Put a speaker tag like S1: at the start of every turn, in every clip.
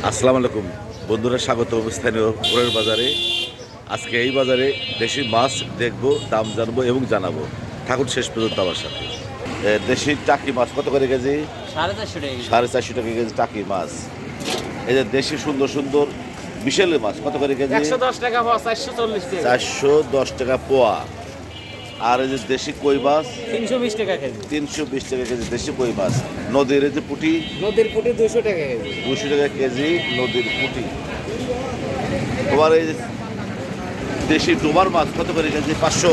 S1: আসসালামু আলাইকুম বন্ধুরা, স্বাগত স্থানীয় পুরের বাজারে। আজকে এই বাজারে দেশি মাছ দেখবো, দাম জানবো এবং জানাবো। ঠাকুর শেষ পর্যন্ত আমার সাথে। দেশি টাকি মাছ কত করে কেজি? 450 টাকা কেজি টাকি মাছ। এই যে দেশি সুন্দর সুন্দর বিশাল মাছ কত করে কেজি?
S2: 110 টাকা পোয়া, 440 টাকা।
S1: 410 টাকা পোয়া। আর এই যে দেশি কই মাছ
S2: 320 টাকা কেজি।
S1: 320 টাকা কেজি দেশি কই মাছ। নদীর এই যে পুঁটি,
S2: নদীর পুঁটি 200 টাকা কেজি।
S1: 200 টাকা কেজি নদীর পুঁটি। তোমার এই যে দেশি ডোবার মাছ কত করে কেজি? 500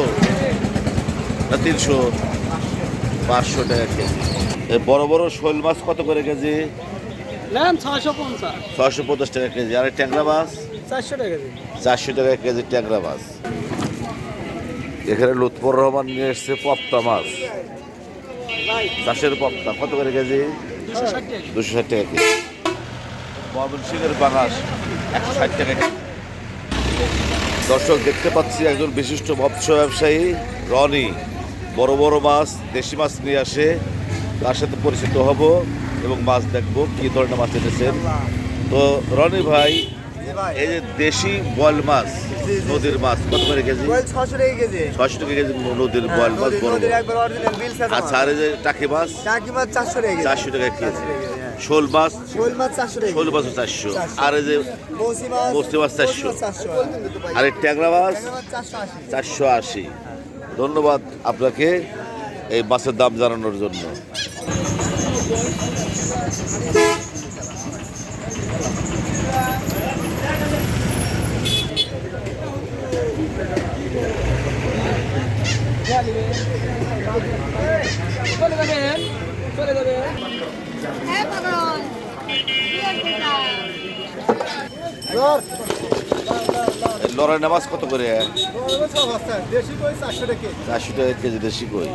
S1: না 300? 500 টাকা কেজি। এই বড় বড় শোল মাছ কত করে কেজি?
S2: নেন 650।
S1: 650 টাকা কেজি। আর ট্যাংরা মাছ
S2: 400 টাকা কেজি।
S1: 400 টাকা কেজি ট্যাংরা মাছ। এখানে লুৎফর রহমান নিয়ে এসছে পপ্তা মাছ, চাষের পপ্তা কত করে কেজি?
S2: 260 টাকা।
S1: 260 টাকা কেজি। ময়মনসিংহের বাংলাদেশ 160 টাকা কেজি। দর্শক দেখতে পাচ্ছি একজন বিশিষ্ট মৎস্য ব্যবসায়ী রনি বড় বড় মাছ দেশি মাছ নিয়ে আসে। তার সাথে পরিচিত হব এবং মাছ দেখবো কি ধরনের মাছ এনেছেন। তো রনি ভাই, এই যে দেশি বয়েল মাছ নদীর মাছ কত করে কেজি?
S3: 600 টাকা কেজি।
S1: 600 টাকা কেজি নদীর বয়েল মাছ বড় বড়।
S3: একবার অরিজিনাল বিল সাদা।
S1: আচ্ছা, আর এই যে টাকি মাছ
S3: টাকি মাছ 400 টাকা কেজি।
S1: 400 টাকা কেজি। শোল মাছ,
S3: শোল মাছ 400 টাকা।
S1: শোল মাছ 400। আর এই যে
S3: বসি মাছ,
S1: বস্তি মাছ 400।
S3: 400।
S1: আর এই ট্যাংরা মাছ
S3: 480।
S1: 480। ধন্যবাদ আপনাকে এই মাছের দাম জানানোর জন্য।
S4: হ্যাঁ পাগল
S1: এই লড়াই মাছ কত করে?
S3: দেশি কই 400 টাকা কেজি।
S1: 400 টাকা কেজি দেশি কই।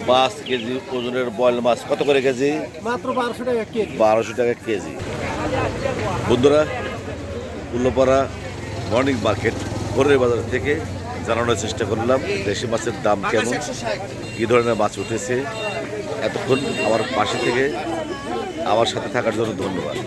S1: 5 কেজি ওজনের বয়েল মাছ কত করে কেজি?
S3: মাত্র 1200 টাকা কেজি।
S1: 1200 টাকা কেজি। বন্ধুরা, উল্লোপাড়া মর্নিং মার্কেট ভোরের বাজার থেকে জানানোর চেষ্টা করলাম দেশি মাছের দাম কেমন, কী ধরনের মাছ উঠেছে। এতক্ষণ আমার পাশে থেকে আমার সাথে থাকার জন্য ধন্যবাদ।